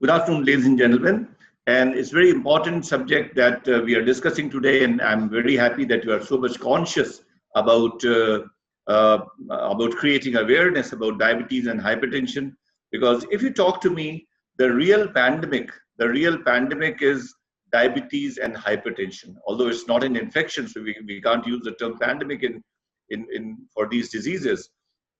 Good afternoon, ladies and gentlemen. And it's a very important subject that we are discussing today, and I'm very happy that you are so much conscious about creating awareness about diabetes and hypertension. Because if you talk to me, the real pandemic is diabetes and hypertension. Although it's not an infection, so we can't use the term pandemic for these diseases.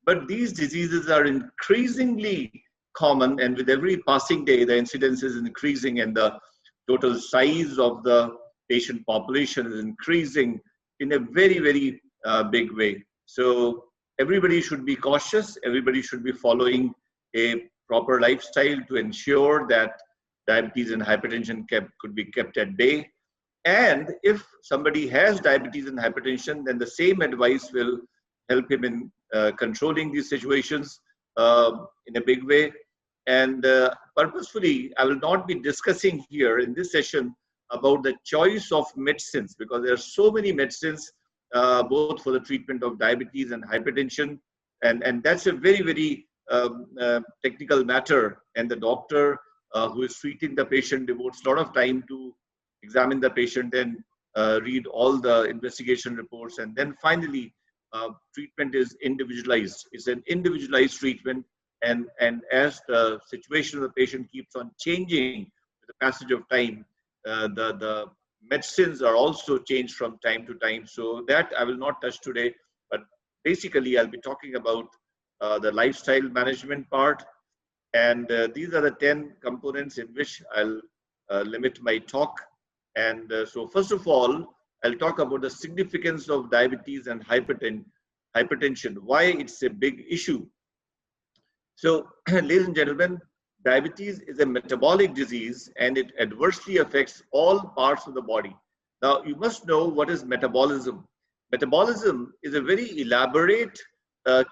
But these diseases are increasingly common, and with every passing day, the incidence is increasing, and the total size of the patient population is increasing in a very, very big way. So everybody should be cautious. Everybody should be following a proper lifestyle to ensure that diabetes and hypertension could be kept at bay. And if somebody has diabetes and hypertension, then the same advice will help him in controlling these situations in a big way. And purposefully, I will not be discussing here in this session about the choice of medicines, because there are so many medicines both for the treatment of diabetes and hypertension. And that's a very, very technical matter. And the doctor who is treating the patient devotes a lot of time to examine the patient and read all the investigation reports. And then finally, treatment is individualized. It's an individualized treatment. And as the situation of the patient keeps on changing with the passage of time, the medicines are also changed from time to time. So that I will not touch today, but basically I'll be talking about the lifestyle management part. And these are the 10 components in which I'll limit my talk. And so first of all, I'll talk about the significance of diabetes and hypertension, why it's a big issue. So, ladies and gentlemen, diabetes is a metabolic disease and it adversely affects all parts of the body. Now, you must know what is metabolism. Metabolism is a very elaborate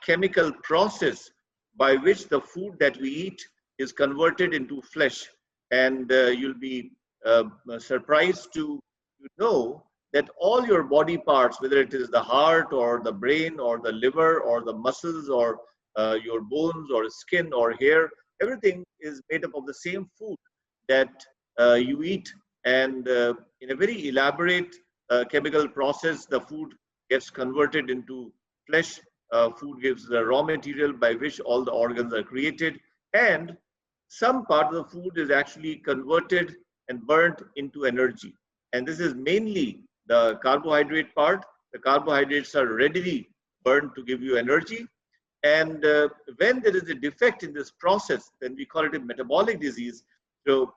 chemical process by which the food that we eat is converted into flesh. And you'll be surprised to know that all your body parts, whether it is the heart or the brain or the liver or the muscles or your bones or skin or hair, everything is made up of the same food that you eat. And in a very elaborate chemical process, the food gets converted into flesh. Food gives the raw material by which all the organs are created. And some part of the food is actually converted and burnt into energy. And this is mainly the carbohydrate part. The carbohydrates are readily burned to give you energy. And when there is a defect in this process, then we call it a metabolic disease. So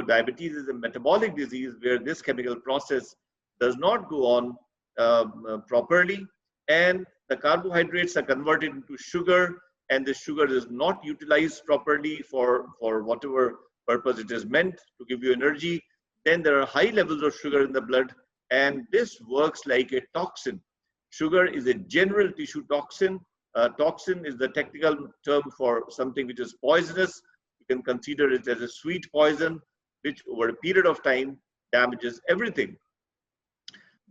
diabetes is a metabolic disease where this chemical process does not go on properly, and the carbohydrates are converted into sugar, and the sugar is not utilized properly for whatever purpose it is meant to give you energy. Then there are high levels of sugar in the blood, and this works like a toxin. Sugar is a general tissue toxin. Toxin is the technical term for something which is poisonous. You can consider it as a sweet poison, which over a period of time damages everything.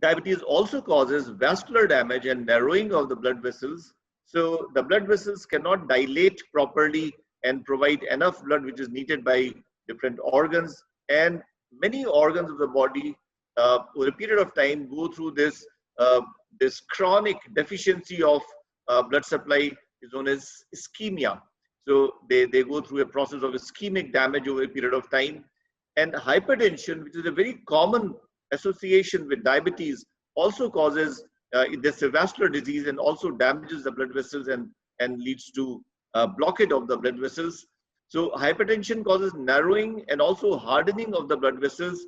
Diabetes also causes vascular damage and narrowing of the blood vessels. So the blood vessels cannot dilate properly and provide enough blood which is needed by different organs. And many organs of the body over a period of time go through this chronic deficiency of blood supply is known as ischemia. So they go through a process of ischemic damage over a period of time. And hypertension, which is a very common association with diabetes, also causes this vascular disease and also damages the blood vessels and leads to blockage of the blood vessels. So hypertension causes narrowing and also hardening of the blood vessels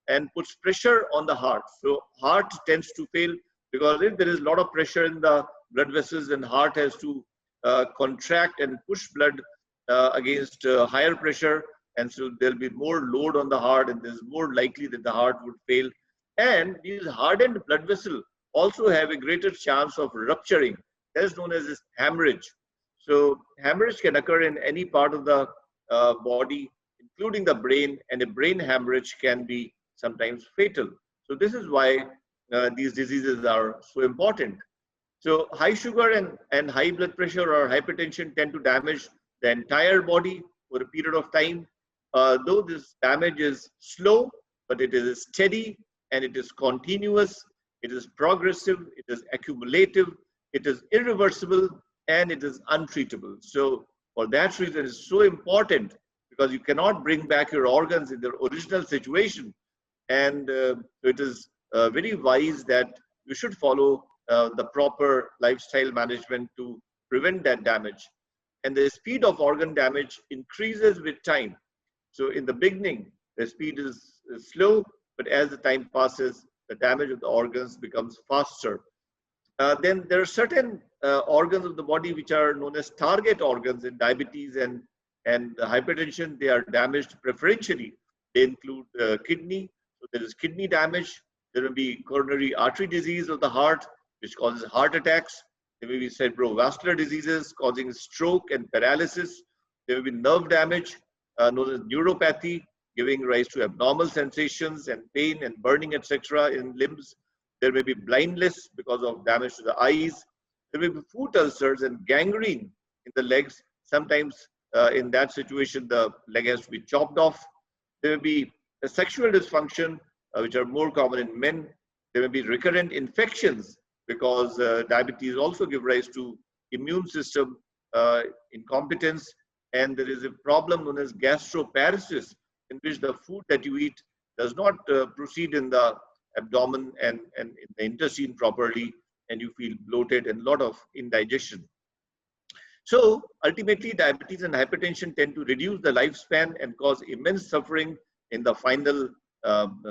and puts pressure on the heart. So heart tends to fail because if there is a lot of pressure in the blood vessels, then heart has to contract and push blood against higher pressure, and so there'll be more load on the heart, and there's more likely that the heart would fail. And these hardened blood vessels also have a greater chance of rupturing. That is known as this hemorrhage. So hemorrhage can occur in any part of the body, including the brain, and a brain hemorrhage can be sometimes fatal. So this is why these diseases are so important. So high sugar and high blood pressure or hypertension tend to damage the entire body for a period of time. though this damage is slow, but it is steady and it is continuous, it is progressive, it is accumulative, it is irreversible, and it is untreatable. So for that reason, it's so important, because you cannot bring back your organs in their original situation. And it is very wise that you should follow the proper lifestyle management to prevent that damage. And the speed of organ damage increases with time. So in the beginning, the speed is slow, but as the time passes, the damage of the organs becomes faster. Then there are certain organs of the body which are known as target organs in diabetes and hypertension. They are damaged preferentially. They include kidney. So there is kidney damage. There will be coronary artery disease of the heart, which causes heart attacks. There may be cerebrovascular diseases causing stroke and paralysis. There will be nerve damage, known as neuropathy, giving rise to abnormal sensations and pain and burning, etc. in limbs. There may be blindness because of damage to the eyes. There may be foot ulcers and gangrene in the legs. Sometimes in that situation, the leg has to be chopped off. There may be a sexual dysfunction, which are more common in men. There may be recurrent infections, because diabetes also give rise to immune system incompetence. And there is a problem known as gastroparesis, in which the food that you eat does not proceed in the abdomen and in the intestine properly, and you feel bloated and a lot of indigestion. So ultimately, diabetes and hypertension tend to reduce the lifespan and cause immense suffering in the final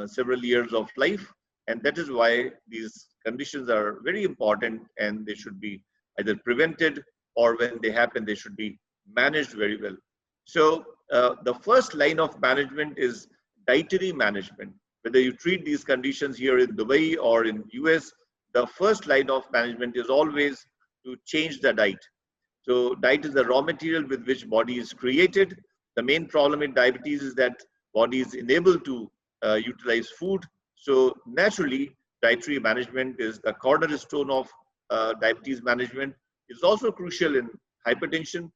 several years of life. And that is why these conditions are very important, and they should be either prevented, or when they happen, they should be managed very well. So the first line of management is dietary management. Whether you treat these conditions here in Dubai or in US, the first line of management is always to change the diet. So diet is the raw material with which body is created. The main problem in diabetes is that body is unable to utilize food. So naturally, dietary management is the cornerstone of diabetes management. It's also crucial in hypertension,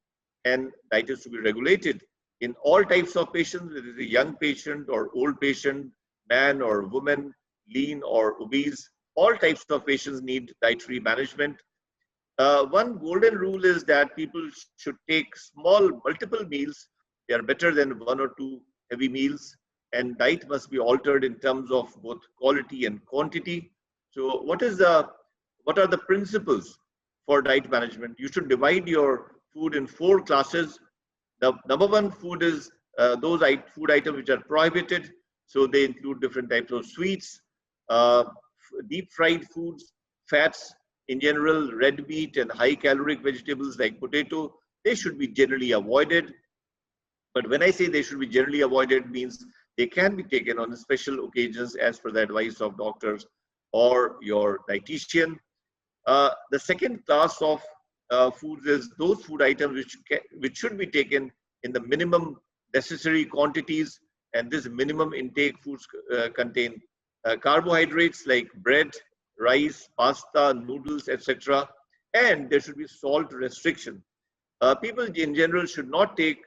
and diet is to be regulated in all types of patients, whether it's a young patient or old patient, man or woman, lean or obese. All types of patients need dietary management. One golden rule is that people should take small multiple meals. They are better than one or two heavy meals, and diet must be altered in terms of both quality and quantity. So what are the principles for diet management? You should divide your food in 4 classes. The number one food is those food items which are prohibited. So they include different types of sweets, deep fried foods, fats, in general, red meat and high caloric vegetables like potato. They should be generally avoided. But when I say they should be generally avoided, means they can be taken on special occasions as per the advice of doctors or your dietitian. The second class of foods is those food items which should be taken in the minimum necessary quantities, and this minimum intake foods contain carbohydrates like bread, rice, pasta, noodles, etc. And there should be salt restriction. People in general should not take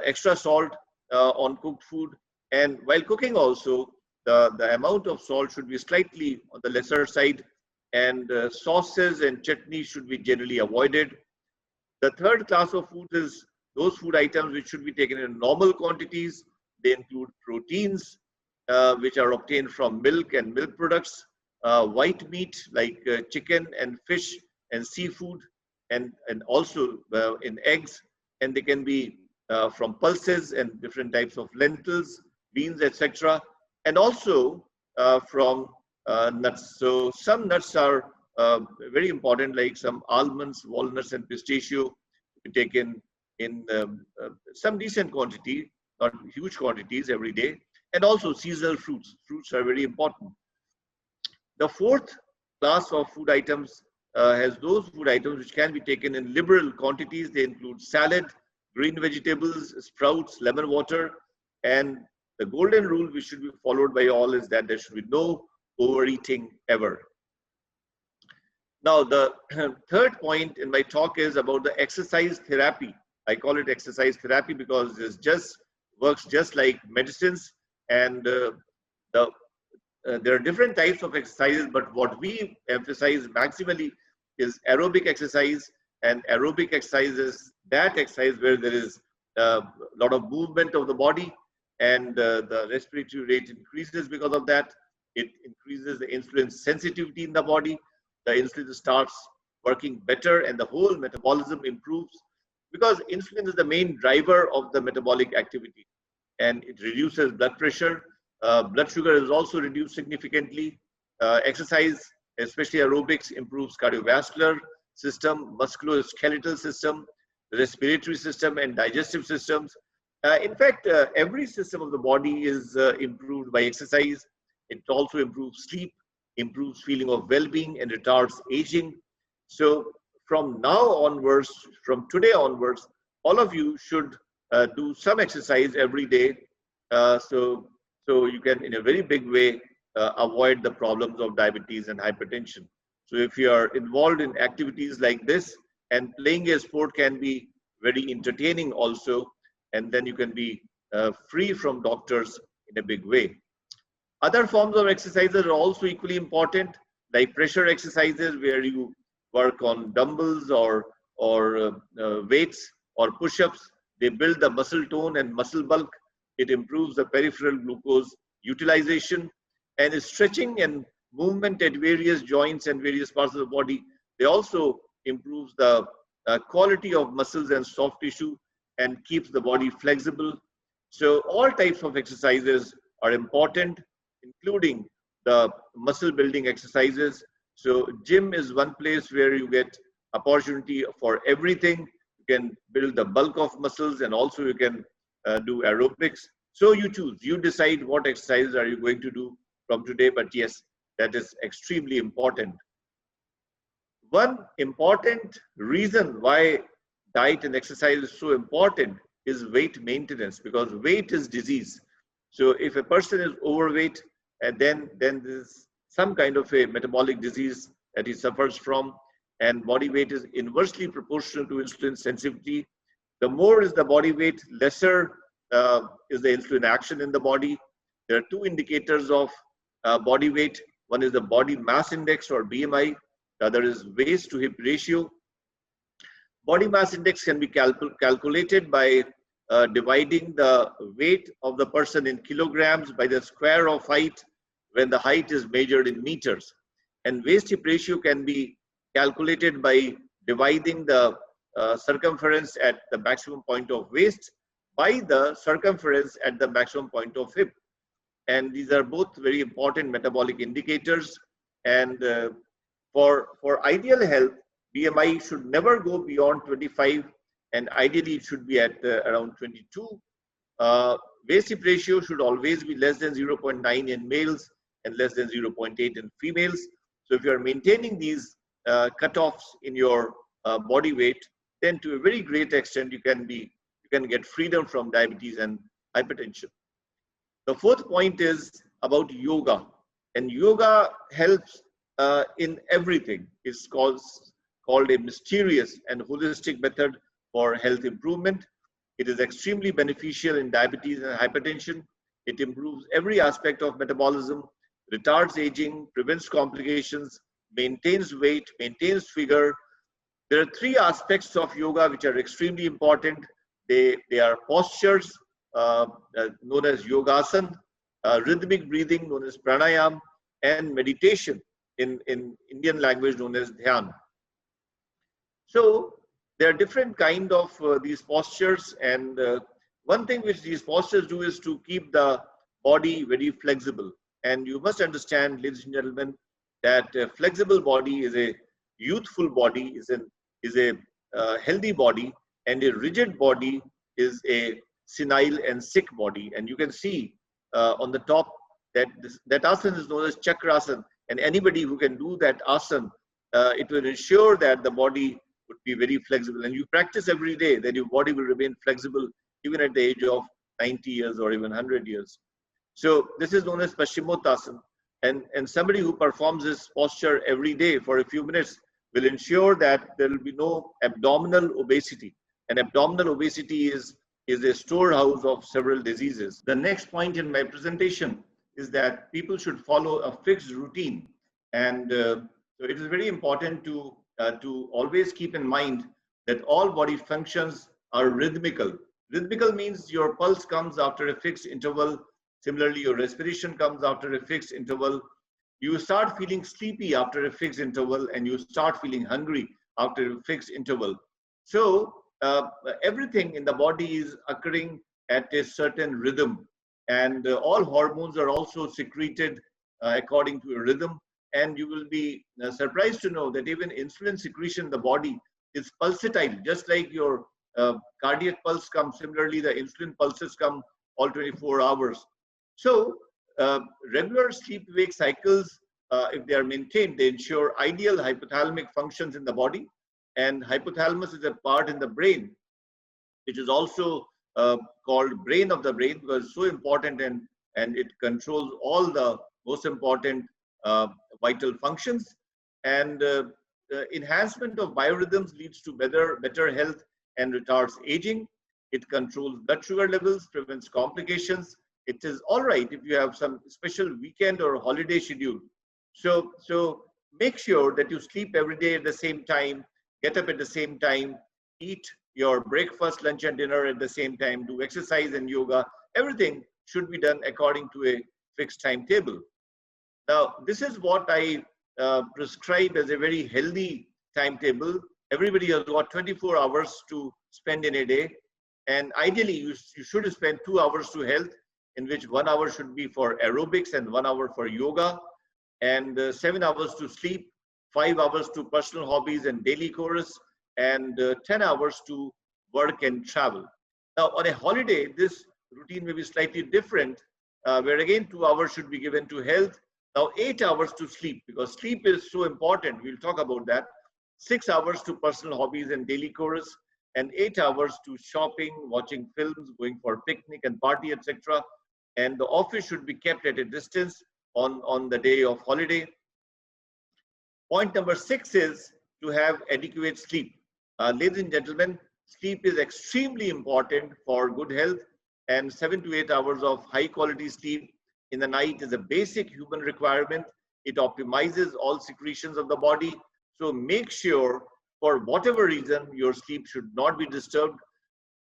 extra salt on cooked food, and while cooking also, the amount of salt should be slightly on the lesser side, and sauces and chutneys should be generally avoided. The third class of food is those food items which should be taken in normal quantities. They include proteins, which are obtained from milk and milk products, white meat like chicken and fish and seafood, and also in eggs, and they can be from pulses and different types of lentils, beans, etc., and also from nuts. So some nuts are very important, like some almonds, walnuts, and pistachio, to be taken in some decent quantity, not huge quantities every day, and also seasonal fruits. Fruits are very important. The fourth class of food items has those food items which can be taken in liberal quantities. They include salad, green vegetables, sprouts, lemon water, and the golden rule which should be followed by all is that there should be no overeating ever. Now, the third point in my talk is about the exercise therapy. I call it exercise therapy because it's just works just like medicines. And there are different types of exercises, but what we emphasize maximally is aerobic exercise. And aerobic exercise is that exercise where there is a lot of movement of the body, and the respiratory rate increases because of that. It increases the insulin sensitivity in the body. The insulin starts working better, and the whole metabolism improves, because insulin is the main driver of the metabolic activity, and it reduces blood pressure. Blood sugar is also reduced significantly. Exercise, especially aerobics, improves cardiovascular system, musculoskeletal system, respiratory system, and digestive systems. In fact, every system of the body is improved by exercise. It also improves sleep, improves feeling of well-being, and retards aging. So from now onwards, from today onwards, all of you should do some exercise every day. So you can, in a very big way, avoid the problems of diabetes and hypertension. So if you are involved in activities like this, and playing a sport can be very entertaining also, and then you can be free from doctors in a big way. Other forms of exercises are also equally important, like pressure exercises, where you work on dumbbells or weights or push-ups. They build the muscle tone and muscle bulk. It improves the peripheral glucose utilization, and stretching and movement at various joints and various parts of the body. They also improves the quality of muscles and soft tissue and keeps the body flexible. So all types of exercises are important, including the muscle building exercises. So gym is one place where you get opportunity for everything. You can build the bulk of muscles, and also you can do aerobics. So you choose, you decide what exercises are you going to do from today, but yes, that is extremely important. One important reason why diet and exercise is so important is weight maintenance, because weight is disease. So if a person is overweight, and then there's some kind of a metabolic disease that he suffers from, and body weight is inversely proportional to insulin sensitivity. The more is the body weight, lesser is the insulin action in the body. There are two indicators of body weight. One is the body mass index, or BMI. The other is waist to hip ratio. Body mass index can be calculated by dividing the weight of the person in kilograms by the square of height when the height is measured in meters. And waist hip ratio can be calculated by dividing the circumference at the maximum point of waist by the circumference at the maximum point of hip. And these are both very important metabolic indicators. And for ideal health, BMI should never go beyond 25, and ideally it should be at around 22. Waist hip ratio should always be less than 0.9 in males and less than 0.8 in females. So if you are maintaining these cutoffs in your body weight, then to a very great extent you can get freedom from diabetes and hypertension. The fourth point is about yoga, and yoga helps in everything. It's called a mysterious and holistic method for health improvement. It is extremely beneficial in diabetes and hypertension. It improves every aspect of metabolism, retards aging, prevents complications, maintains weight, maintains figure. There are three aspects of yoga which are extremely important. They are postures, known as yogasana, rhythmic breathing known as pranayam, and meditation in Indian language known as dhyan. So there are different kind of these postures, and one thing which these postures do is to keep the body very flexible. And you must understand, ladies and gentlemen, that a flexible body is a youthful body, is a healthy body, and a rigid body is a senile and sick body. And you can see on the top that that asana is known as chakrasana, and anybody who can do that asana, it will ensure that the body would be very flexible. And you practice every day, then your body will remain flexible even at the age of 90 years or even 100 years. So this is known as Paschimottanasana, and somebody who performs this posture every day for a few minutes will ensure that there will be no abdominal obesity. And abdominal obesity is is a storehouse of several diseases. The next point in my presentation is that people should follow a fixed routine. And so it is very important to always keep in mind that all body functions are rhythmical. Rhythmical means your pulse comes after a fixed interval. Similarly, your respiration comes after a fixed interval. You start feeling sleepy after a fixed interval, and you start feeling hungry after a fixed interval. So everything in the body is occurring at a certain rhythm, and all hormones are also secreted according to a rhythm. And you will be surprised to know that even insulin secretion in the body is pulsatile, just like your cardiac pulse comes. Similarly, the insulin pulses come all 24 hours. So regular sleep-wake cycles, if they are maintained, they ensure ideal hypothalamic functions in the body. And hypothalamus is a part in the brain, which is also called brain of the brain, because it's so important, and it controls all the most important vital functions. And the enhancement of biorhythms leads to better health and retards aging. It controls blood sugar levels, prevents complications. It is all right if you have some special weekend or holiday schedule. So make sure that you sleep every day at the same time, get up at the same time, eat your breakfast, lunch, and dinner at the same time, do exercise and yoga. Everything should be done according to a fixed timetable. Now, this is what I prescribe as a very healthy timetable. Everybody has got 24 hours to spend in a day. And ideally, you should spend 2 hours to health, in which 1 hour should be for aerobics and 1 hour for yoga, and 7 hours to sleep, 5 hours to personal hobbies and daily chorus, and 10 hours to work and travel. Now, on a holiday, this routine may be slightly different, where again 2 hours should be given to health. Now, 8 hours to sleep, because sleep is so important. We'll talk about that. 6 hours to personal hobbies and daily chorus, and 8 hours to shopping, watching films, going for picnic and party, etc. And the office should be kept at a distance on the day of holiday. Point number 6 is to have adequate sleep. Ladies and gentlemen, sleep is extremely important for good health, and 7 to 8 hours of high quality sleep in the night is a basic human requirement. It optimizes all secretions of the body. So make sure, for whatever reason, your sleep should not be disturbed.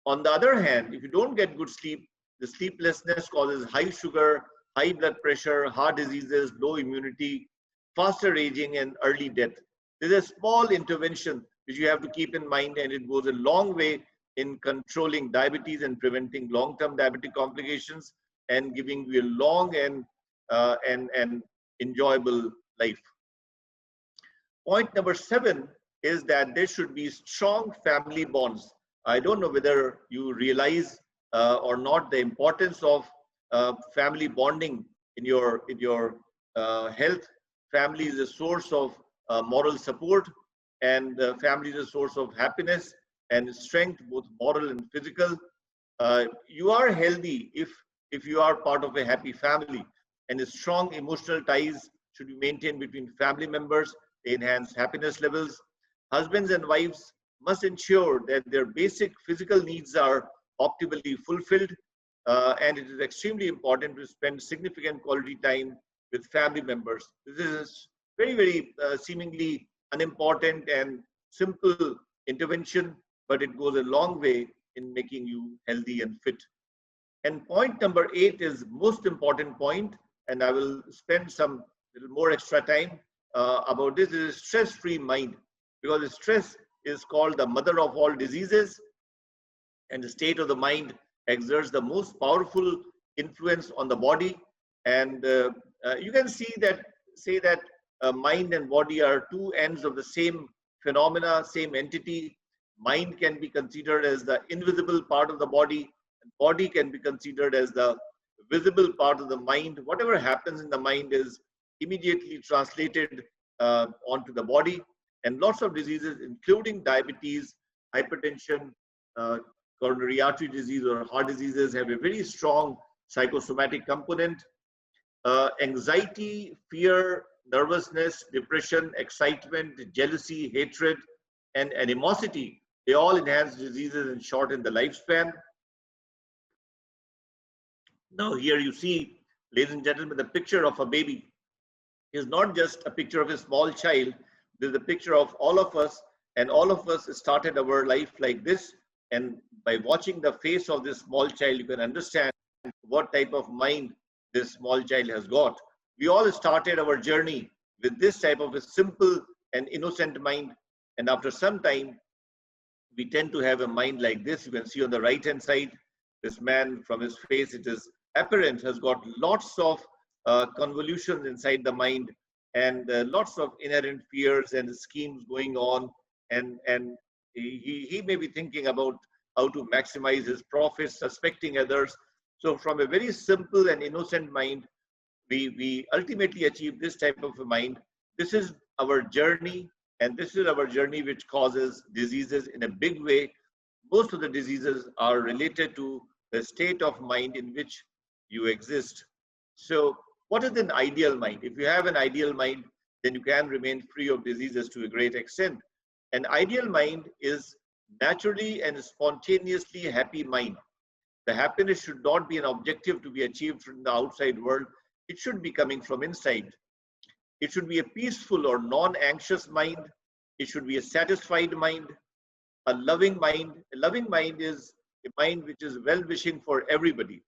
On the other hand, if you don't get good sleep, the sleeplessness causes high sugar, high blood pressure, heart diseases, low immunity, faster aging, and early death. There's a small intervention which you have to keep in mind, and it goes a long way in controlling diabetes and preventing long-term diabetic complications and giving you a long and enjoyable life. Point number 7 is that there should be strong family bonds. I don't know whether you realize or not the importance of family bonding in your health. Family is a source of moral support, and family is a source of happiness and strength, both moral and physical. You are healthy if you are part of a happy family, and strong emotional ties should be maintained between family members. They enhance happiness levels. Husbands and wives must ensure that their basic physical needs are optimally fulfilled, and it is extremely important to spend significant quality time with family members. This is very seemingly unimportant and simple intervention, but it goes a long way in making you healthy and fit. And point number 8 is most important point, and I will spend some little more extra time about this. Is stress-free mind, because stress is called the mother of all diseases, and the state of the mind exerts the most powerful influence on the body. And you can say that mind and body are two ends of the same phenomena, same entity. Mind can be considered as the invisible part of the body, and body can be considered as the visible part of the mind. Whatever happens in the mind is immediately translated onto the body, and lots of diseases, including diabetes, hypertension, coronary artery disease, or heart diseases, have a very strong psychosomatic component. Anxiety, fear, nervousness, depression, excitement, jealousy, hatred, and animosity, they all enhance diseases and shorten the lifespan. Now, here you see, ladies and gentlemen, the picture of a baby is not just a picture of a small child. This is a picture of all of us, and all of us started our life like this. And by watching the face of this small child, you can understand what type of mind this small child has got. We all started our journey with this type of a simple and innocent mind, and after some time, we tend to have a mind like this. You can see on the right hand side, this man, from his face, it is apparent, has got lots of convolutions inside the mind, and lots of inherent fears and schemes going on. And he may be thinking about how to maximize his profits, suspecting others. So from a very simple and innocent mind, we ultimately achieve this type of a mind. This is our journey, and this is our journey which causes diseases in a big way. Most of the diseases are related to the state of mind in which you exist. So what is an ideal mind? If you have an ideal mind, then you can remain free of diseases to a great extent. An ideal mind is naturally and spontaneously happy mind. The happiness should not be an objective to be achieved from the outside world. It should be coming from inside. It should be a peaceful or non-anxious mind. It should be a satisfied mind, a loving mind. A loving mind is a mind which is well-wishing for everybody.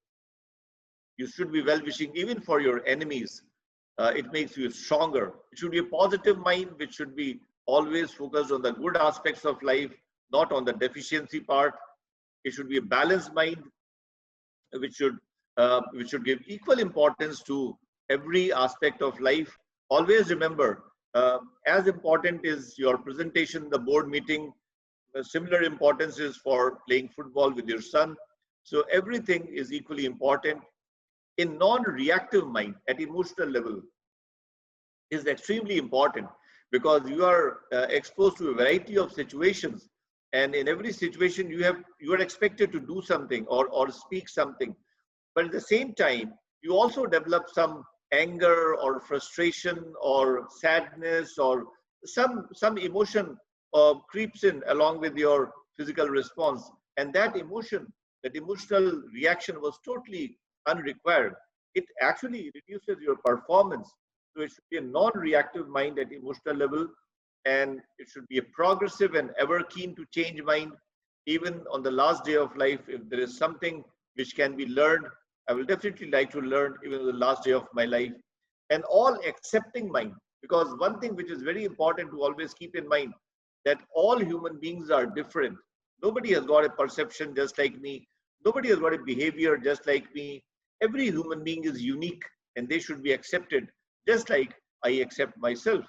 You should be well-wishing even for your enemies. It makes you stronger. It should be a positive mind which should be always focused on the good aspects of life, not on the deficiency part. It should be a balanced mind which should give equal importance to every aspect of life. Always remember, as important is your presentation in the board meeting, similar importance is for playing football with your son. So everything is equally important. In non-reactive mind at emotional level is extremely important, because you are exposed to a variety of situations, and in every situation you are expected to do something or speak something. But at the same time, you also develop some anger or frustration or sadness, or some emotion creeps in along with your physical response. And that emotion, that emotional reaction was totally unrequired. It actually reduces your performance. So it should be a non-reactive mind at emotional level, and it should be a progressive and ever keen to change mind. Even on the last day of life, if there is something which can be learned, I will definitely like to learn even on the last day of my life. And all accepting mind, because one thing which is very important to always keep in mind, that all human beings are different. Nobody has got a perception just like me. Nobody has got a behavior just like me. Every human being is unique, and they should be accepted just like I accept myself.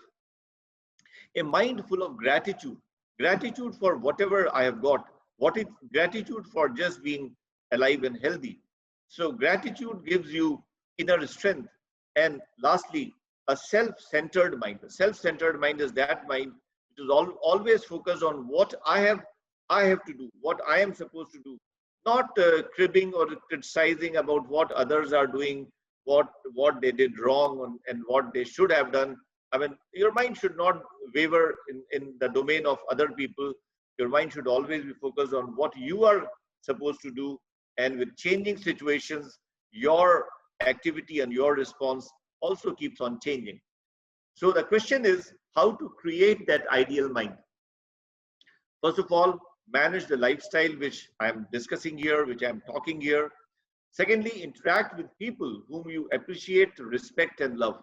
A mind full of gratitude, gratitude for whatever I have got, what is gratitude for just being alive and healthy. So gratitude gives you inner strength. And lastly, a self-centered mind. A self-centered mind is that mind which is always focused on what I have to do, what I am supposed to do, not cribbing or criticizing about what others are doing, what they did wrong, and what they should have done. I mean, your mind should not waver in the domain of other people. Your mind should always be focused on what you are supposed to do. And with changing situations, your activity and your response also keeps on changing. So the question is how to create that ideal mind. First of all, manage the lifestyle which I'm discussing here, which I'm talking here. Secondly, interact with people whom you appreciate, respect, and love.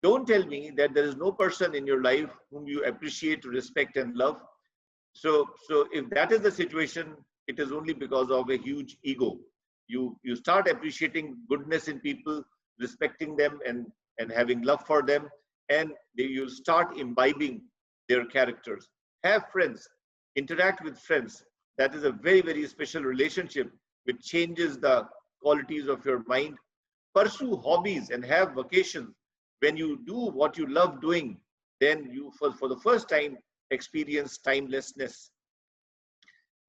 Don't tell me that there is no person in your life whom you appreciate, respect, and love. So if that is the situation, it is only because of a huge ego. You start appreciating goodness in people, respecting them, and having love for them, and you'll start imbibing their characters. Have friends, interact with friends. That is a very, very special relationship which changes the qualities of your mind. Pursue hobbies and have vacations. When you do what you love doing, then you, for the first time, experience timelessness.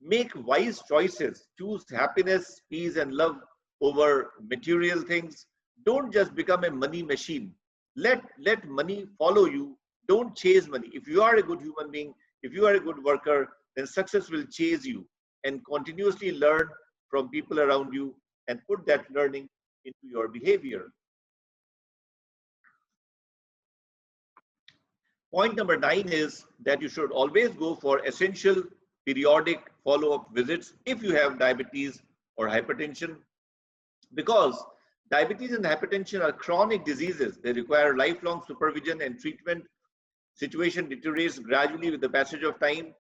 Make wise choices. Choose happiness, peace, and love over material things. Don't just become a money machine. Let money follow you. Don't chase money. If you are a good human being, if you are a good worker, then success will chase you, and continuously learn from people around you and put that learning into your behavior. Point number 9 is that you should always go for essential periodic follow-up visits if you have diabetes or hypertension, because diabetes and hypertension are chronic diseases. They require lifelong supervision and treatment. Situation deteriorates gradually with the passage of time.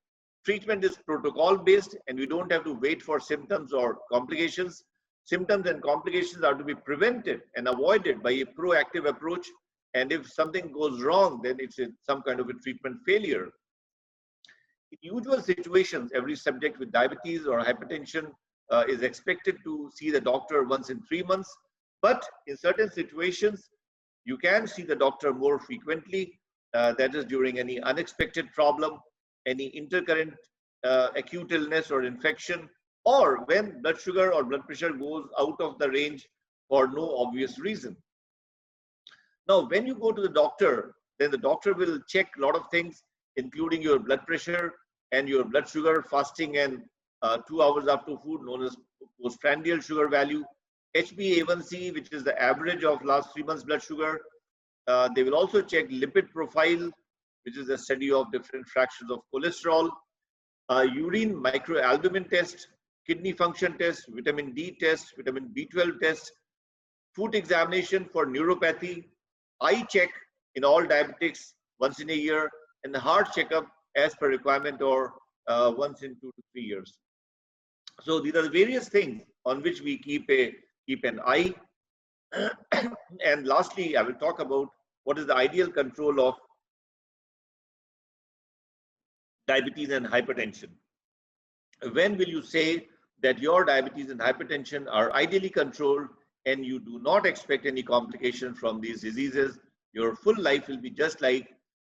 Treatment is protocol based and we don't have to wait for symptoms or complications. Symptoms and complications are to be prevented and avoided by a proactive approach. And if something goes wrong, then it's some kind of a treatment failure. In usual situations, every subject with diabetes or hypertension is expected to see the doctor once in 3 months. But in certain situations, you can see the doctor more frequently. That is during any unexpected problem, any intercurrent acute illness or infection, or when blood sugar or blood pressure goes out of the range for no obvious reason. Now, when you go to the doctor, then the doctor will check a lot of things, including your blood pressure and your blood sugar, fasting and 2 hours after food, known as postprandial sugar value, HbA1c, which is the average of last 3 months blood sugar. They will also check lipid profile, which is a study of different fractions of cholesterol, urine microalbumin test, kidney function test, vitamin D test, vitamin B12 test, foot examination for neuropathy, eye check in all diabetics once in a year, and the heart checkup as per requirement or once in 2 to 3 years. So these are the various things on which we keep an eye. And lastly, I will talk about what is the ideal control of diabetes and hypertension. When will you say that your diabetes and hypertension are ideally controlled and you do not expect any complication from these diseases? Your full life will be just like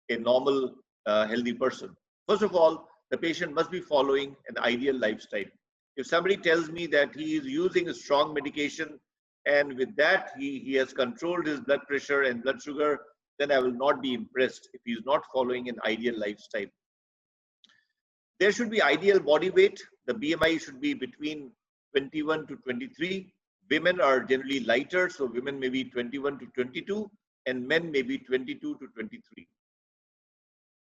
a normal healthy person. First of all, the patient must be following an ideal lifestyle. If somebody tells me that he is using a strong medication and with that he has controlled his blood pressure and blood sugar, then I will not be impressed if he is not following an ideal lifestyle. There should be ideal body weight. The BMI should be between 21 to 23. Women are generally lighter, so women may be 21 to 22 and men may be 22 to 23.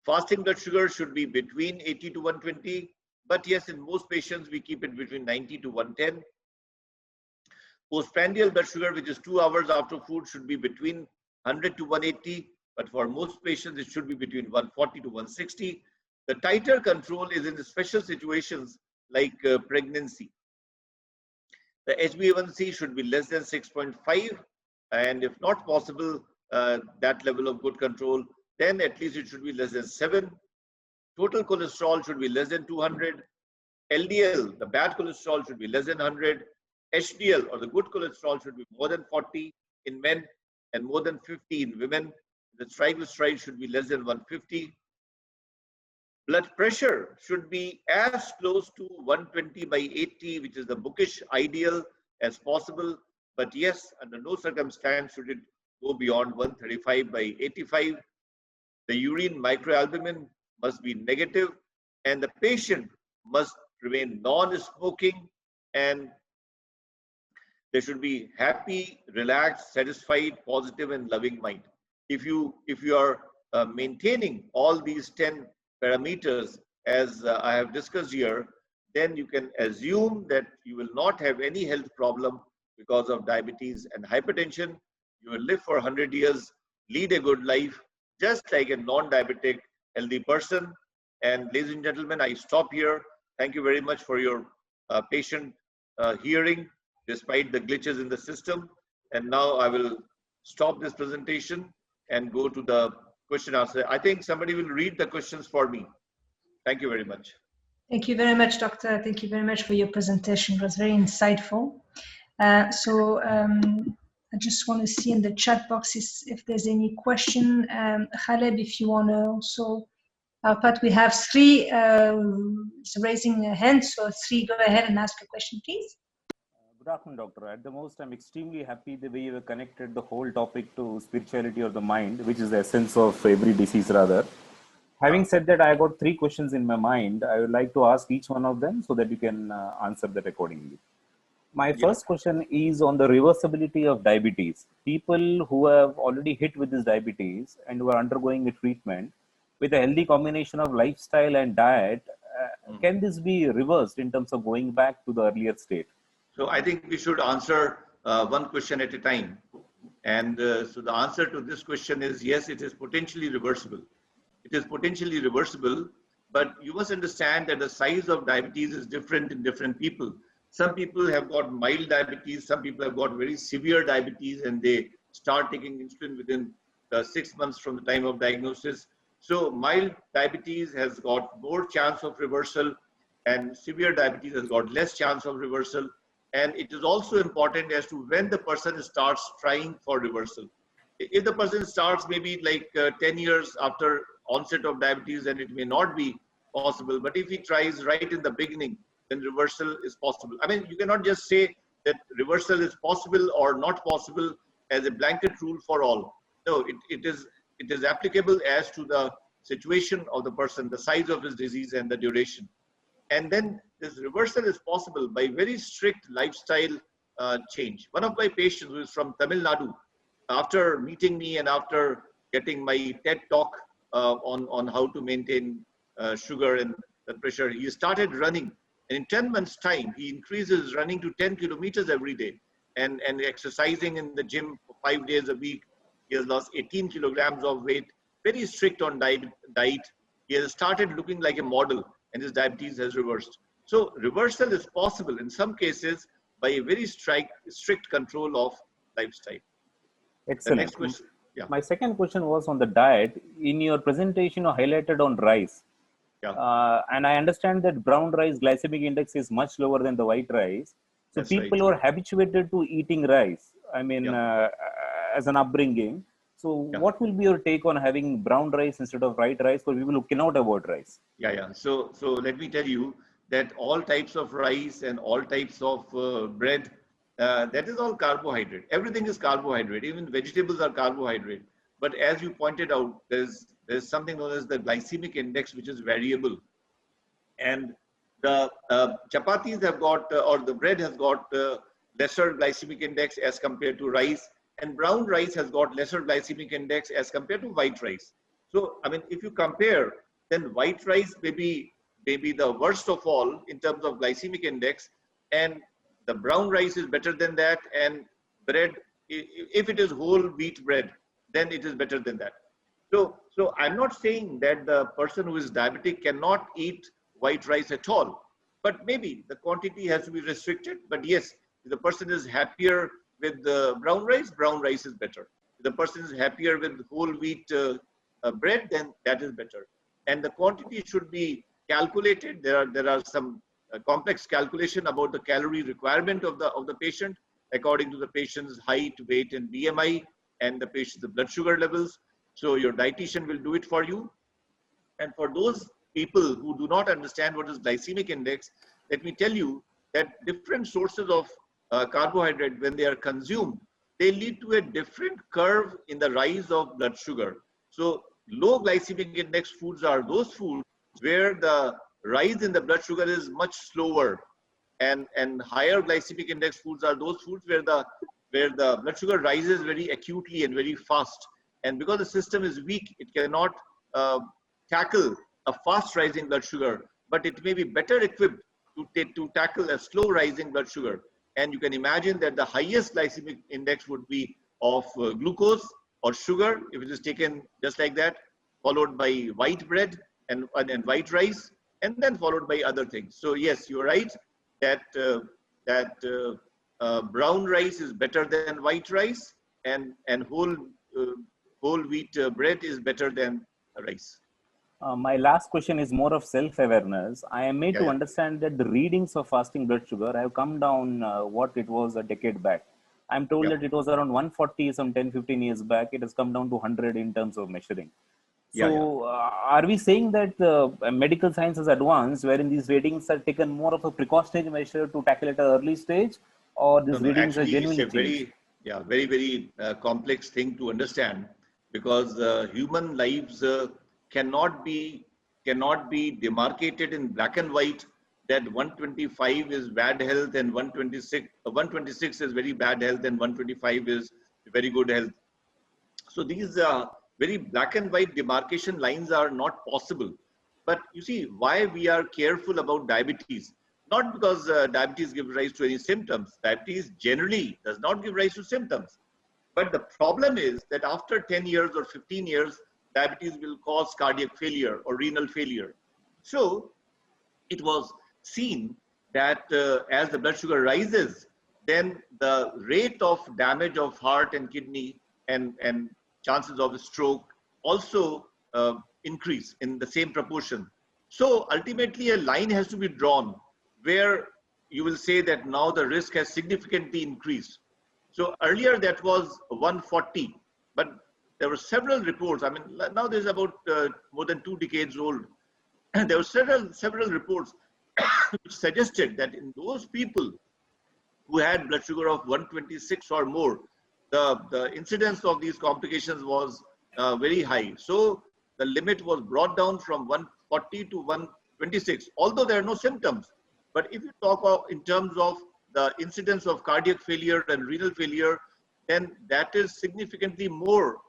Fasting blood sugar should be between 80 to 120, but yes, in most patients we keep it between 90 to 110. Postprandial blood sugar, which is 2 hours after food, should be between 100 to 180, but for most patients it should be between 140 to 160. The tighter control is in the special situations like pregnancy. The HbA1c should be less than 6.5, and if not possible, that level of good control, then at least it should be less than 7. Total cholesterol should be less than 200. LDL, the bad cholesterol, should be less than 100. HDL, or the good cholesterol, should be more than 40 in men and more than 50 in women. The triglyceride should be less than 150. Blood pressure should be as close to 120 by 80, which is the bookish ideal, as possible. But yes, under no circumstance should it go beyond 135 by 85. The urine microalbumin must be negative, and the patient must remain non-smoking, and they should be happy, relaxed, satisfied, positive, and loving mind. If you are maintaining all these 10 parameters as I have discussed here, then you can assume that you will not have any health problem because of diabetes and hypertension. You will live for 100 years, lead a good life, just like a non-diabetic healthy person. And ladies and gentlemen, I stop here. Thank you very much for your patient hearing despite the glitches in the system. And now I will stop this presentation and go to the question answer. I think somebody will read the questions for me. Thank you very much. Thank you very much, Doctor. Thank you very much for your presentation. It was very insightful. I just want to see in the chat boxes if there's any question. Khaled, if you want to also help out, we have Sri raising a hand. So Sri, go ahead and ask a question, please. Good afternoon, Doctor. At the most, I'm extremely happy the way you have connected the whole topic to spirituality of the mind, which is the essence of every disease rather. Having said that, I got 3 questions in my mind. I would like to ask each one of them so that you can answer that accordingly. My Yeah. first question is on the reversibility of diabetes. People who have already hit with this diabetes and who are undergoing a treatment with a healthy combination of lifestyle and diet, Mm. can this be reversed in terms of going back to the earlier state? So I think we should answer one question at a time. And so the answer to this question is yes, it is potentially reversible. It is potentially reversible, but you must understand that the size of diabetes is different in different people. Some people have got mild diabetes, some people have got very severe diabetes, and they start taking insulin within 6 months from the time of diagnosis. So mild diabetes has got more chance of reversal, and severe diabetes has got less chance of reversal. And it is also important as to when the person starts trying for reversal. If the person starts maybe like 10 years after onset of diabetes, then it may not be possible. But if he tries right in the beginning, then reversal is possible. I mean, you cannot just say that reversal is possible or not possible as a blanket rule for all. No, it is applicable as to the situation of the person, the size of his disease, and the duration. And then this reversal is possible by very strict lifestyle change. One of my patients who is from Tamil Nadu, after meeting me and after getting my TED talk on how to maintain sugar and the pressure, he started running. And in 10 months' time, he increases running to 10 kilometers every day and exercising in the gym for 5 days a week. He has lost 18 kilograms of weight, very strict on diet. He has started looking like a model and his diabetes has reversed. So reversal is possible in some cases by a very strict control of lifestyle. The Excellent. next question. Yeah, My second question was on the diet. In your presentation, you highlighted on rice. yeah, And I understand that brown rice glycemic index is much lower than the white rice. So that's right. people who are habituated to eating rice, I mean, Yeah, as an upbringing. So yeah, what will be your take on having brown rice instead of white rice for people who cannot avoid rice? yeah. So let me tell you that all types of rice and all types of bread, that is all carbohydrate. Everything is carbohydrate. Even vegetables are carbohydrate. But as you pointed out, there's something known as the glycemic index, which is variable. And the chapatis have got or the bread has got lesser glycemic index as compared to rice, and brown rice has got lesser glycemic index as compared to white rice. So I mean, if you compare, then white rice may be the worst of all in terms of glycemic index, and the brown rice is better than that, and bread, if it is whole wheat bread, then it is better than that. So I'm not saying that the person who is diabetic cannot eat white rice at all, but maybe the quantity has to be restricted. But yes, if the person is happier with the brown rice is better. If the person is happier with whole wheat bread, then that is better. And the quantity should be calculated. There are some complex calculation about the calorie requirement of the patient according to the patient's height, weight, and BMI, and the patient's blood sugar levels. So your dietitian will do it for you. And for those people who do not understand what is glycemic index, let me tell you that different sources of carbohydrate, when they are consumed, they lead to a different curve in the rise of blood sugar. So low glycemic index foods are those foods where the rise in the blood sugar is much slower, and higher glycemic index foods are those foods where the blood sugar rises very acutely and very fast. And because the system is weak, it cannot uh, tackle a fast rising blood sugar, but it may be better equipped to tackle a slow rising blood sugar. And you can imagine that the highest glycemic index would be of glucose or sugar if it is taken just like that, followed by white bread and white rice, and then followed by other things. So yes, you're right that brown rice is better than white rice, and whole wheat bread is better than rice. My last question is more of self-awareness. I am made Yeah, to yeah, understand that the readings of fasting blood sugar have come down what it was a decade back. I'm told yeah, that it was around 140 some 10, 15 years back. It has come down to 100 in terms of measuring. yeah, yeah. So, are we saying that medical science has advanced, wherein these readings are taken more of a precautionary measure to tackle at an early stage, or No, these no. readings are Actually, it's genuinely a changed? very complex thing to understand, because human lives cannot be cannot be demarcated in black and white that 125 is bad health and 126 is very bad health and 125 is very good health. So these very black and white demarcation lines are not possible. But you see why we are careful about diabetes. Not because diabetes gives rise to any symptoms. Diabetes generally does not give rise to symptoms. But the problem is that after 10 years or 15 years, diabetes will cause cardiac failure or renal failure. So it was seen that as the blood sugar rises, then the rate of damage of heart and kidney and chances of a stroke also increase in the same proportion. So ultimately a line has to be drawn where you will say that now the risk has significantly increased. So earlier that was 140, but there were several reports. I mean, now there's about more than 2 decades old. And there were several reports which suggested that in those people who had blood sugar of 126 or more, the incidence of these complications was very high. So the limit was brought down from 140 to 126, although there are no symptoms. But if you talk about in terms of the incidence of cardiac failure and renal failure, then that is significantly more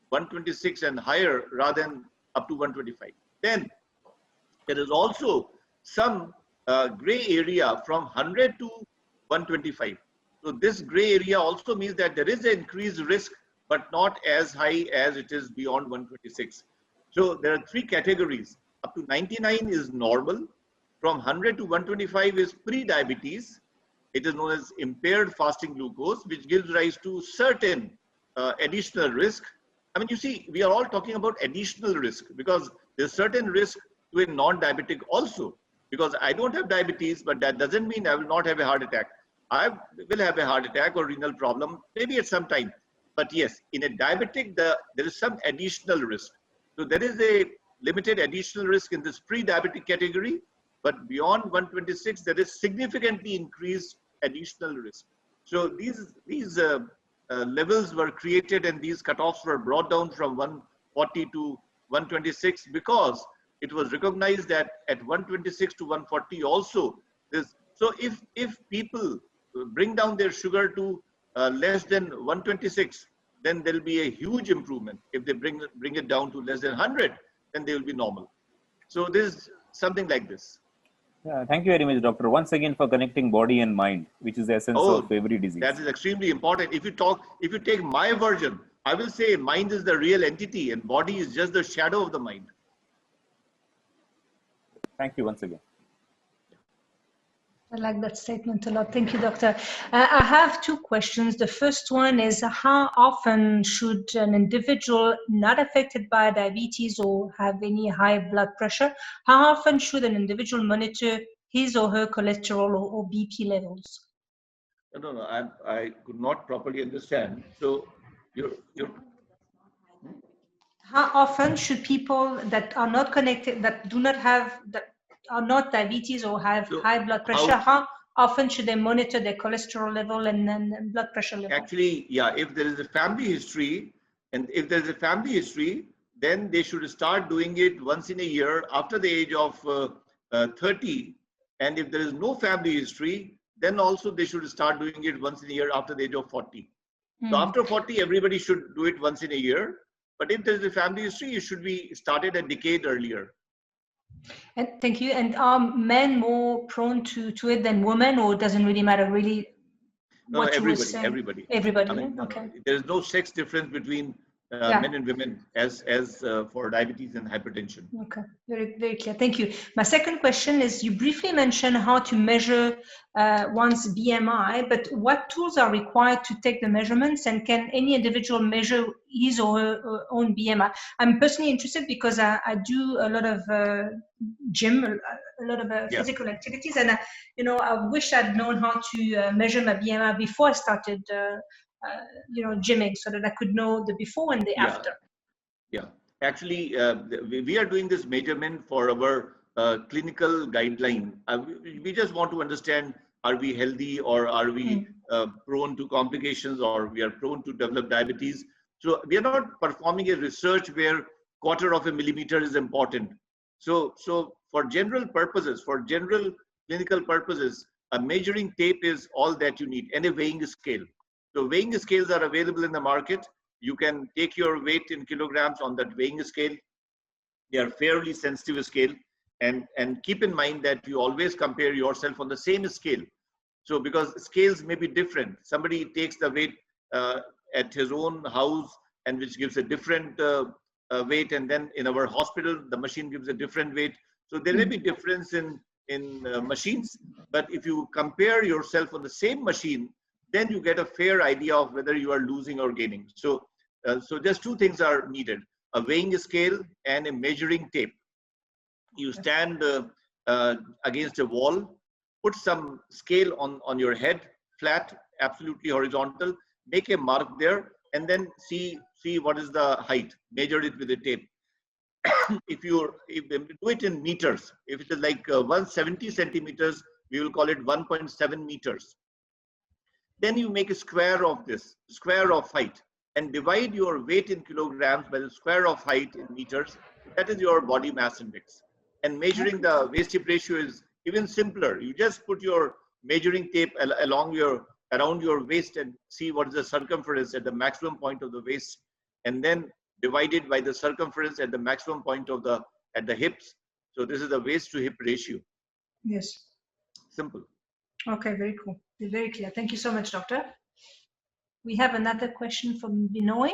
126 and higher rather than up to 125. Then there is also some gray area from 100 to 125. So this gray area also means that there is an increased risk, but not as high as it is beyond 126. So there are 3 categories. Up to 99 is normal. From 100 to 125 is pre-diabetes. It is known as impaired fasting glucose, which gives rise to certain additional risk. I mean, you see, we are all talking about additional risk because there's certain risk to a non-diabetic also. Because I don't have diabetes, but that doesn't mean I will not have a heart attack. I will have a heart attack or renal problem, maybe at some time. But yes, in a diabetic, there is some additional risk. So there is a limited additional risk in this pre-diabetic category, but beyond 126, there is significantly increased additional risk. So these levels were created and these cutoffs were brought down from 140 to 126 because it was recognized that at 126 to 140 also this. So if people bring down their sugar to less than 126, then there will be a huge improvement. If they bring it down to less than 100, then they will be normal. So this is something like this. Yeah, thank you very much, doctor. Once again for connecting body and mind, which is the essence of every disease. That is extremely important. If you take my version, I will say mind is the real entity and body is just the shadow of the mind. Thank you once again. I like that statement a lot. Thank you, doctor. I have 2 questions. The first one is how often should an individual not affected by diabetes or have any high blood pressure, how often should an individual monitor his or her cholesterol or BP levels? No, I could not properly understand. So you're how often should people that are not connected, that do not have, that are not diabetes or have high blood pressure, how often should they monitor their cholesterol level and blood pressure level? Actually, yeah, if there is a family history, and if there is a family history, then they should start doing it once in a year after the age of 30. And if there is no family history, then also they should start doing it once in a year after the age of 40. So after 40, everybody should do it once in a year. But if there is a family history, it should be started a decade earlier. And thank you. And are men more prone to it than women, or it doesn't really matter? Really, no, everybody. Everybody. I mean, okay. There is no sex difference between men and women as for diabetes and hypertension. Okay, very, very clear. Thank you. My second question is, you briefly mentioned how to measure one's BMI, but what tools are required to take the measurements, and can any individual measure his or her own BMI? I'm personally interested because I do a lot of gym, a lot of physical activities, and I wish I'd known how to measure my BMI before I started gymming, so that I could know the before and the after. Yeah, actually, we are doing this measurement for our clinical guideline. We just want to understand, are we healthy or are we prone to complications or we are prone to develop diabetes? So we are not performing a research where 1/4 of a millimeter is important. So for general purposes, for general clinical purposes, a measuring tape is all that you need, and a weighing scale. So weighing scales are available in the market. You can take your weight in kilograms on that weighing scale. They are fairly sensitive scale, and keep in mind that you always compare yourself on the same scale. So because scales may be different, somebody takes the weight at his own house, and which gives a different weight, and then in our hospital the machine gives a different weight. So there may be difference in machines, but if you compare yourself on the same machine, then you get a fair idea of whether you are losing or gaining. So so just two things are needed: a weighing scale and a measuring tape. You stand against a wall, put some scale on your head, flat, absolutely horizontal, make a mark there, and then see what is the height, measure it with a tape. If you do it in meters, if it is like 170 centimeters, we will call it 1.7 meters. Then you make a square of this, square of height, and divide your weight in kilograms by the square of height in meters. That is your body mass index. And measuring the waist hip ratio is even simpler. You just put your measuring tape around your waist and see what is the circumference at the maximum point of the waist, and then divide it by the circumference at the maximum point of at the hips. So this is the waist to hip ratio. Yes. Simple. Okay, very cool. Very clear. Thank you so much, doctor. We have another question from Binoy.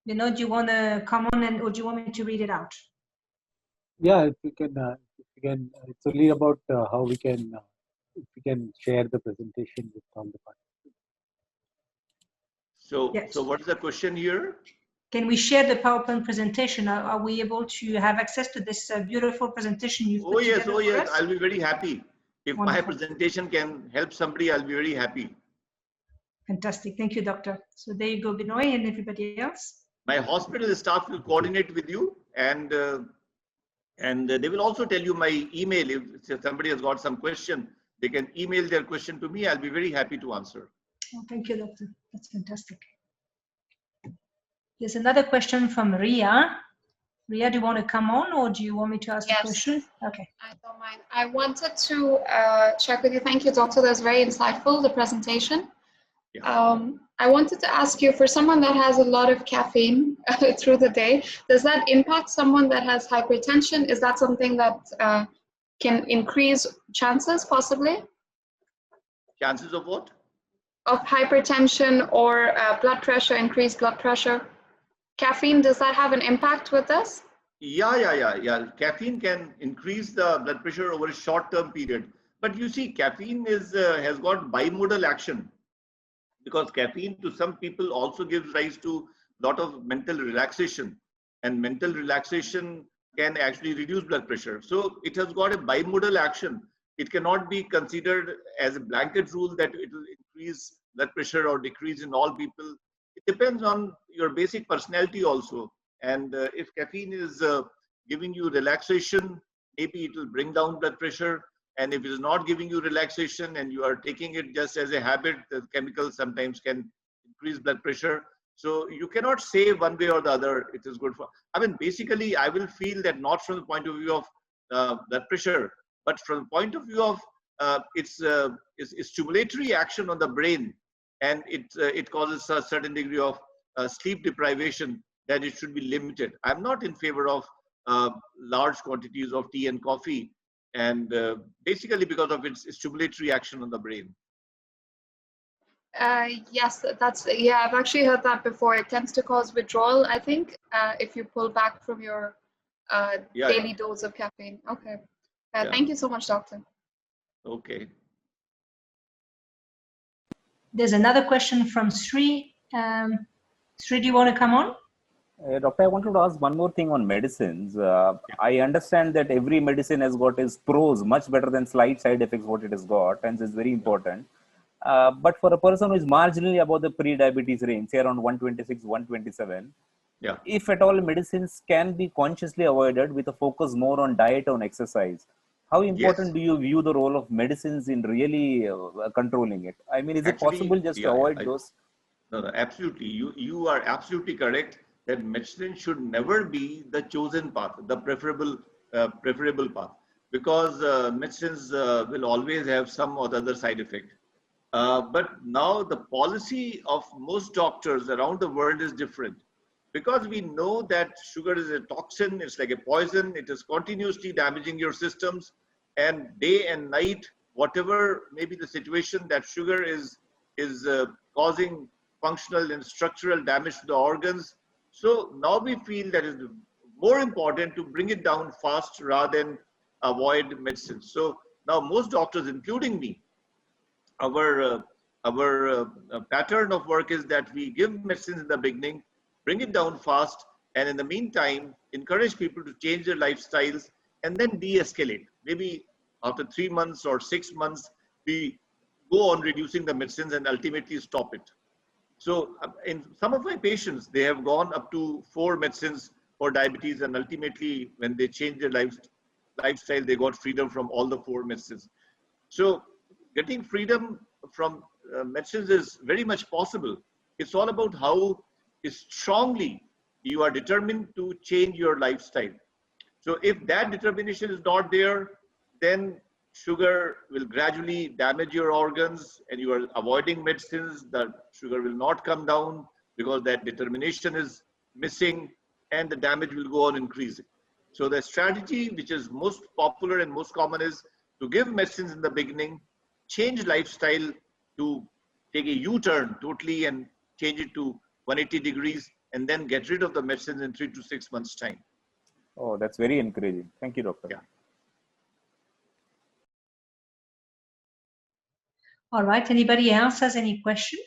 Binoy, do you want to come on, or do you want me to read it out? Yeah, if you can, it's only about how we can, if we can share the presentation with all the participants. So, yes. So what is the question here? Can we share the PowerPoint presentation? Are we able to have access to this beautiful presentation you've put together? Oh yes, I'll be very happy. If Wonderful. My presentation can help somebody, I'll be very happy. Fantastic. Thank you, doctor. So there you go, Binoy, and everybody else. My hospital staff will coordinate with you, and they will also tell you my email. If somebody has got some question, they can email their question to me. I'll be very happy to answer. Oh, thank you, doctor. That's fantastic. There's another question from Ria. Ria, do you want to come on, or do you want me to ask the question? Okay. I don't mind. I wanted to check with you. Thank you, doctor. That's very insightful, the presentation. Yeah. I wanted to ask you, for someone that has a lot of caffeine through the day, does that impact someone that has hypertension? Is that something that can increase chances, possibly? Chances of what? Of hypertension or blood pressure, increased blood pressure. Caffeine, does that have an impact with this? Yeah. Caffeine can increase the blood pressure over a short-term period. But you see, caffeine has got bimodal action, because caffeine to some people also gives rise to a lot of mental relaxation, and mental relaxation can actually reduce blood pressure. So it has got a bimodal action. It cannot be considered as a blanket rule that it will increase blood pressure or decrease in all people. It depends on your basic personality also. And if caffeine is giving you relaxation, maybe it will bring down blood pressure. And if it is not giving you relaxation and you are taking it just as a habit, the chemicals sometimes can increase blood pressure. So you cannot say one way or the other it is good for. I mean, basically, I will feel that not from the point of view of blood pressure, but from the point of view of its stimulatory action on the brain, and it causes a certain degree of sleep deprivation, that it should be limited. I'm not in favor of large quantities of tea and coffee, and basically because of its stimulatory action on the brain. Yes, I've actually heard that before. It tends to cause withdrawal, I think, if you pull back from your daily dose of caffeine. Okay. Thank you so much, doctor. Okay. There's another question from Sri. Sri, do you want to come on? Doctor, I wanted to ask one more thing on medicines. I understand that every medicine has got its pros much better than slight side effects what it has got, and it's very important. But for a person who is marginally above the pre-diabetes range, say around 126, 127, if at all medicines can be consciously avoided with a focus more on diet and exercise, how important do you view the role of medicines in really controlling it? I mean, is it possible just to avoid those? No, absolutely. You are absolutely correct that medicine should never be the chosen path, the preferable path. because medicines will always have some or the other side effect. But now the policy of most doctors around the world is different, because we know that sugar is a toxin, it's like a poison, it is continuously damaging your systems, and day and night, whatever may be the situation, that sugar is causing functional and structural damage to the organs. So now we feel that it's more important to bring it down fast rather than avoid medicines. So now most doctors, including me, our pattern of work is that we give medicines in the beginning, bring it down fast, and in the meantime, encourage people to change their lifestyles and then de-escalate. Maybe after 3 months or 6 months, we go on reducing the medicines and ultimately stop it. So in some of my patients, they have gone up to 4 medicines for diabetes, and ultimately when they change their lifestyle, they got freedom from all the 4 medicines. So getting freedom from medicines is very much possible. It's all about how strongly you are determined to change your lifestyle. So if that determination is not there, then sugar will gradually damage your organs, and you are avoiding medicines. The sugar will not come down because that determination is missing, and the damage will go on increasing. So the strategy which is most popular and most common is to give medicines in the beginning, change lifestyle to take a U-turn totally and change it to 180 degrees, and then get rid of the medicines in 3 to 6 months' time. Oh, that's very encouraging. Thank you, doctor. Yeah. All right. Anybody else has any questions?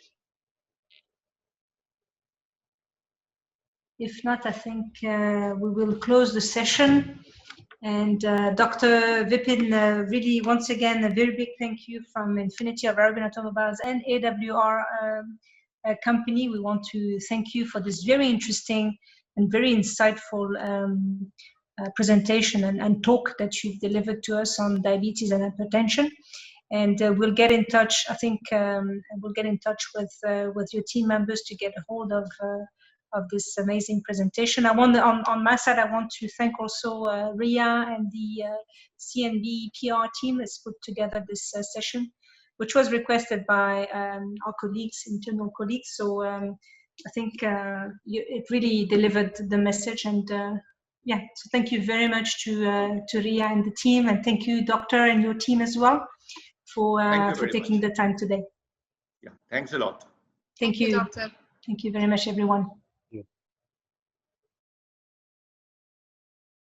If not, I think we will close the session. And Dr. Vipin, really, once again, a very big thank you from Infiniti of Arabian Automobiles and AWR company. We want to thank you for this very interesting and very insightful presentation and talk that you've delivered to us on diabetes and hypertension. And we'll get in touch. I think we'll get in touch with your team members to get a hold of this amazing presentation. I want on my side, I want to thank also Ria and the CNB PR team that's put together this session, which was requested by our colleagues, internal colleagues. So I think it really delivered the message. And yeah, so thank you very much to Ria and the team, and thank you, Doctor, and your team as well for taking the time today. Yeah, thanks a lot. Thank you. Doctor. Thank you very much, everyone.